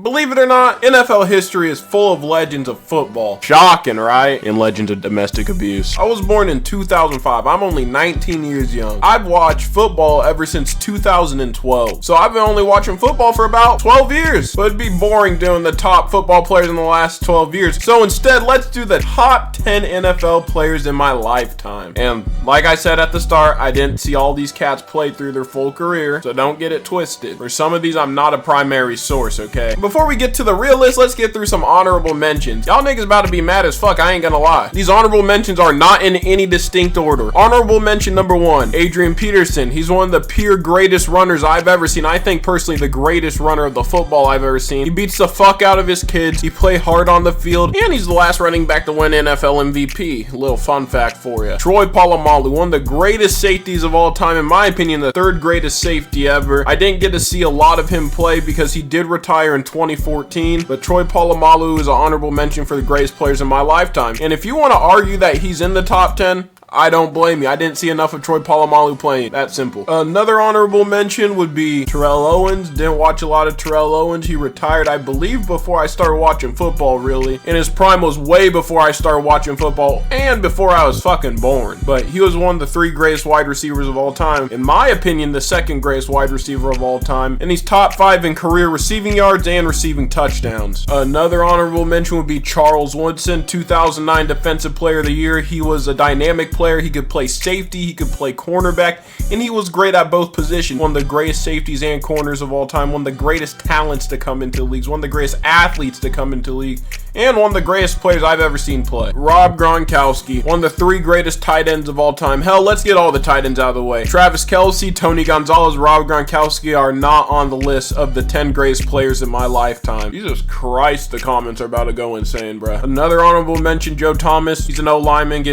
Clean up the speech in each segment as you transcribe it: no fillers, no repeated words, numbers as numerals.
Believe it or not, NFL history is full of legends of football. Shocking, right? And legends of domestic abuse. I was born in 2005. I'm only 19 years young. I've watched football ever since 2012. So I've been only watching football for about 12 years. But it'd be boring doing the top football players in the last 12 years. So instead, let's do the top 10 NFL players in my lifetime. And like I said at the start, I didn't see all these cats play through their full career. So don't get it twisted. For some of these, I'm not a primary source, okay? Before we get to the real list, let's get through some honorable mentions. Y'all niggas about to be mad as fuck, I ain't gonna lie. These honorable mentions are not in any distinct order. Honorable mention number 1, Adrian Peterson. He's one of the pure greatest runners I've ever seen. I think personally the greatest runner of the football I've ever seen. He beats the fuck out of his kids. He played hard on the field, and he's the last running back to win NFL MVP. A little fun fact for you. Troy Polamalu, one of the greatest safeties of all time. In my opinion, the 3rd greatest safety ever. I didn't get to see a lot of him play because he did retire in 2014, but Troy Polamalu is an honorable mention for the greatest players in my lifetime. And if you want to argue that he's in the top 10, I don't blame you. I didn't see enough of Troy Polamalu playing. That simple. Another honorable mention would be Terrell Owens. Didn't watch a lot of Terrell Owens. He retired, I believe, before I started watching football, really. And his prime was way before I started watching football and before I was fucking born. But he was one of the 3 greatest wide receivers of all time. In my opinion, the 2nd greatest wide receiver of all time. And he's top 5 in career receiving yards and receiving touchdowns. Another honorable mention would be Charles Woodson, 2009 Defensive Player of the Year. He was a dynamic player. He could play safety, he could play cornerback, and he was great at both positions. One of the greatest safeties and corners of all time, one of the greatest talents to come into leagues, one of the greatest athletes to come into league, and one of the greatest players I've ever seen play. Rob Gronkowski, one of the 3 greatest tight ends of all time. Hell, let's get all the tight ends out of the way. Travis Kelce, Tony Gonzalez, Rob Gronkowski are not on the list of the 10 greatest players in my lifetime. Jesus Christ, the comments are about to go insane, bruh. Another honorable mention, Joe Thomas. He's an O-lineman.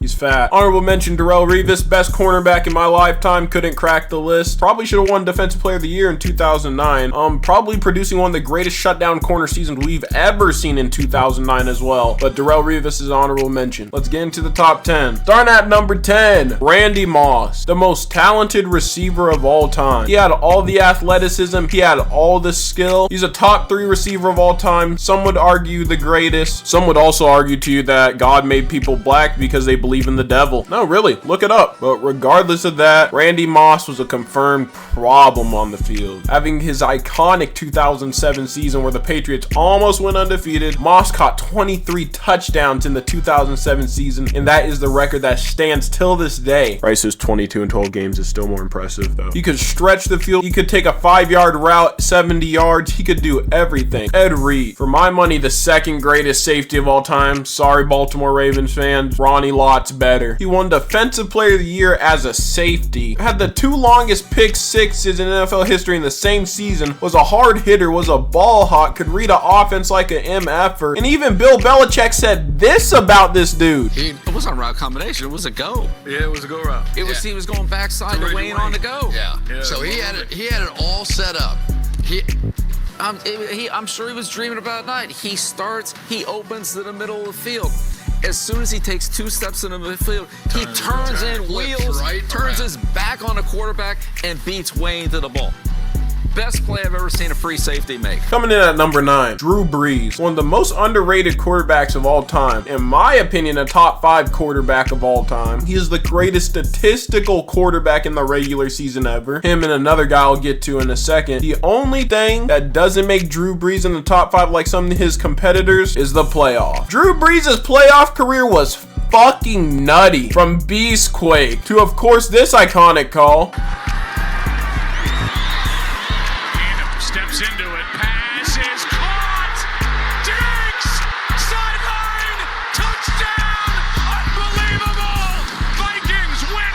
He's fat. Honorable mention, Darrelle Revis, best cornerback in my lifetime, couldn't crack the list. Probably should have won Defensive Player of the Year in 2009. Probably producing one of the greatest shutdown corner seasons we've ever seen in 2009 as well. But Darrelle Revis is honorable mention. Let's get into the top 10. Starting at number 10, Randy Moss, the most talented receiver of all time. He had all the athleticism. He had all the skill. He's a top 3 receiver of all time. Some would argue the greatest. Some would also argue to you that God made people black because they believe in the devil. No, really, look it up. But regardless of that, Randy Moss was a confirmed problem on the field. Having his iconic 2007 season where the Patriots almost went undefeated, Moss caught 23 touchdowns in the 2007 season, and that is the record that stands till this day. Rice's 22 in 12 games is still more impressive, though. He could stretch the field. He could take a 5-yard route 70 yards. He could do everything. Ed Reed, for my money, the 2nd greatest safety of all time. Sorry, Baltimore Ravens fans. Ronnie Lott's better. He won Defensive Player of the Year as a safety. Had the 2 longest pick sixes in NFL history in the same season. Was a hard hitter. Was a ball hawk. Could read an offense like an MFer. And even Bill Belichick said this about this dude. It wasn't a route combination. It was a go. Yeah, it was a go route. He was going backside to Wayne on the go. Yeah. So he had it all set up. I'm sure he was dreaming about it at night. He opens to the middle of the field. As soon as he takes 2 steps into the field, he turns in wheels, turns his back on the quarterback, and beats Wayne to the ball. Best play I've ever seen a free safety make. Coming in at number 9, Drew Brees, one of the most underrated quarterbacks of all time. In my opinion, a top 5 quarterback of all time. He is the greatest statistical quarterback in the regular season ever. Him and another guy I'll get to in a second. The only thing that doesn't make Drew Brees in the top 5 like some of his competitors is the playoff. Drew Brees' playoff career was fucking nutty. From Beastquake to, of course, this iconic call. Steps into it, pass is caught, Diggs, sideline, touchdown, unbelievable, Vikings win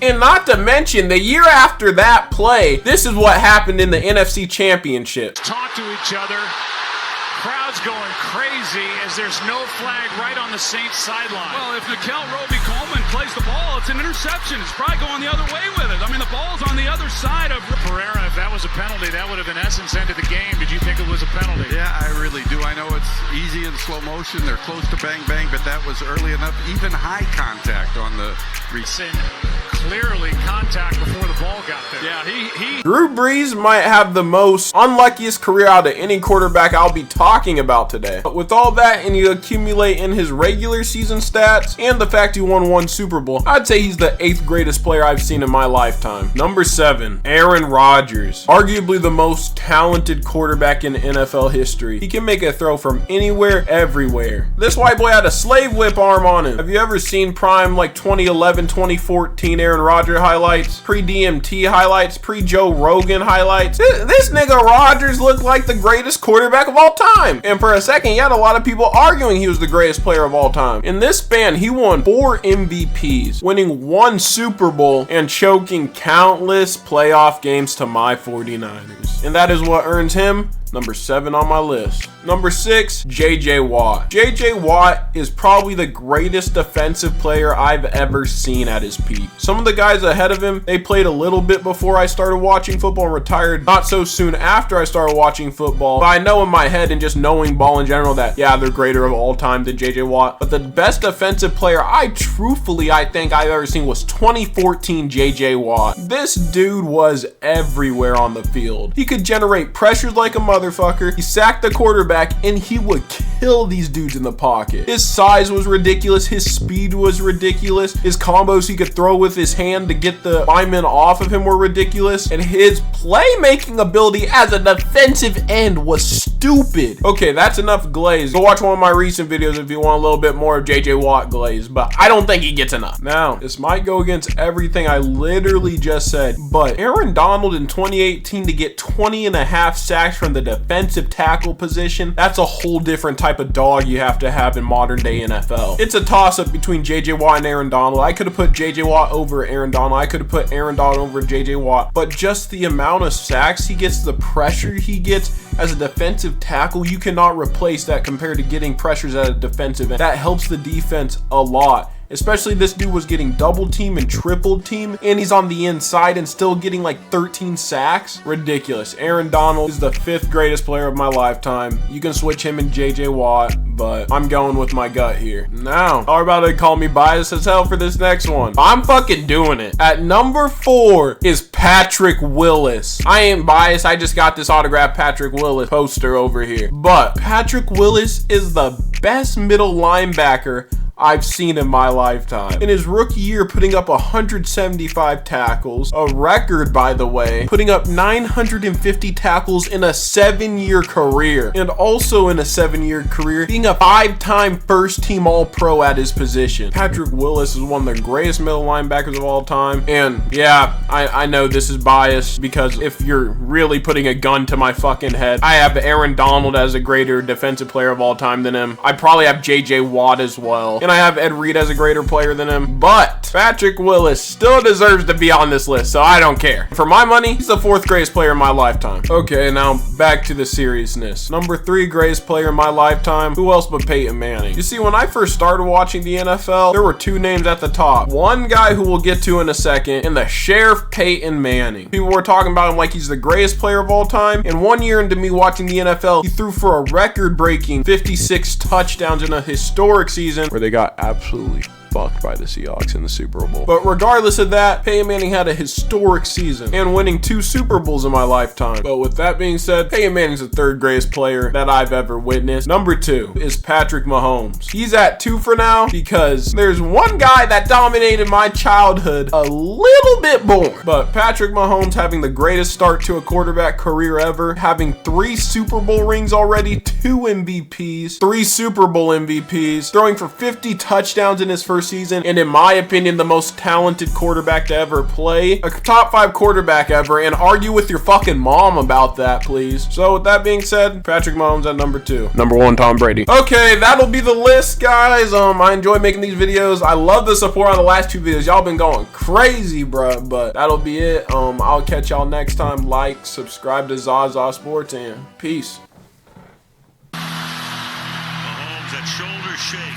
it. And not to mention, the year after that play, this is what happened in the NFC Championship. Talk to each other, crowd's going crazy as there's no flag right on the Saints sideline. Well, if Nickel Roby-Coleman plays the ball, it's an interception. It's probably going the other way with it. I mean, the ball's on the other side of Pereira. If that was a penalty. That would have, in essence, ended the game. Did you think it was a penalty? Yeah, I really do. I know it's easy in slow motion. They're close to bang, bang, but that was early enough. Even high contact on the Saying clearly contact before the ball got there. Yeah, he Drew Brees might have the most unluckiest career out of any quarterback I'll be talking about today. But with all that and you accumulate in his regular season stats and the fact he won one Super Bowl, I'd say he's the 8th greatest player I've seen in my lifetime. Number 7, Aaron Rodgers. Arguably the most talented quarterback in NFL history. He can make a throw from anywhere, everywhere. This white boy had a slave whip arm on him. Have you ever seen prime like 2011, 2014 Aaron Rodgers highlights? Pre-DMT highlights? Pre-Joe Rogan highlights? This nigga Rodgers looked like the greatest quarterback of all time. And for a second, he had a lot of people arguing he was the greatest player of all time. In this span, he won 4 MVPs, winning 1 Super Bowl, and choking countless playoff games to my 49ers. And that is what earns him number 7 on my list. Number 6, J.J. Watt. J.J. Watt is probably the greatest defensive player I've ever seen at his peak. Some of the guys ahead of him, they played a little bit before I started watching football and retired not so soon after I started watching football. But I know in my head and just knowing ball in general that, yeah, they're greater of all time than J.J. Watt. But the best defensive player I think I've ever seen was 2014 J.J. Watt. This dude was everywhere on the field. He could generate pressures like a motherfucker. He sacked the quarterback and he would kill these dudes in the pocket. His size was ridiculous. His speed was ridiculous. His combos he could throw with his hand to get the linemen off of him were ridiculous. And his playmaking ability as a defensive end was stupid. Okay, that's enough glaze. Go watch one of my recent videos if you want a little bit more of J.J. Watt glaze, but I don't think he gets enough. Now, this might go against everything I literally just said, but Aaron Donald in 2018 to get 20.5 sacks from the defensive tackle position, that's a whole different type of dog you have to have in modern day NFL. It's a toss-up between J.J. Watt and Aaron Donald. I could have put J.J. Watt over Aaron Donald. I could have put Aaron Donald over J.J. Watt, but just the amount of sacks he gets, the pressure he gets as a defensive tackle, you cannot replace that compared to getting pressures at a defensive end. That helps the defense a lot. Especially this dude was getting double team and triple team, and he's on the inside and still getting like 13 sacks. Ridiculous. Aaron Donald is the 5th greatest player of my lifetime. You can switch him and J.J. Watt, but I'm going with my gut here. Now, y'all are about to call me biased as hell for this next one. I'm fucking doing it. At number 4 is Patrick Willis. I ain't biased. I just got this autographed Patrick Willis poster over here. But Patrick Willis is the best middle linebacker I've seen in my lifetime. In his rookie year, putting up 175 tackles, a record, by the way, putting up 950 tackles in a 7-year career, and also in a 7-year career, being a 5-time first-team All-Pro at his position. Patrick Willis is one of the greatest middle linebackers of all time, and yeah, I know this is biased because if you're really putting a gun to my fucking head, I have Aaron Donald as a greater defensive player of all time than him. I probably have J.J. Watt as well. And I have Ed Reed as a greater player than him, but Patrick Willis still deserves to be on this list, so I don't care. For my money, he's the 4th greatest player in my lifetime. Okay, now back to the seriousness. Number 3 greatest player in my lifetime, who else but Peyton Manning? You see, when I first started watching the NFL, there were 2 names at the top. One guy who we'll get to in a second, and the Sheriff Peyton Manning. People were talking about him like he's the greatest player of all time, and 1 year into me watching the NFL, he threw for a record-breaking 56 touchdowns in a historic season where they got absolutely fucked by the Seahawks in the Super Bowl. But regardless of that, Peyton Manning had a historic season and winning 2 Super Bowls in my lifetime. But with that being said, Peyton Manning's the 3rd greatest player that I've ever witnessed. Number 2 is Patrick Mahomes. He's at 2 for now because there's one guy that dominated my childhood a little bit more. But Patrick Mahomes having the greatest start to a quarterback career ever, having 3 Super Bowl rings already, 2 MVPs, 3 Super Bowl MVPs, throwing for 50 touchdowns in his first season, and in my opinion, the most talented quarterback to ever play. A top 5 quarterback ever, and argue with your fucking mom about that, please. So with that being said, Patrick Mahomes at number 2. Number 1, Tom Brady. Okay, that'll be the list, guys. I enjoy making these videos. I love the support on the last 2 videos. Y'all been going crazy, bruh, but that'll be it. I'll catch y'all next time. Like, subscribe to Zaza Sports, and peace. Mahomes at shoulder shake.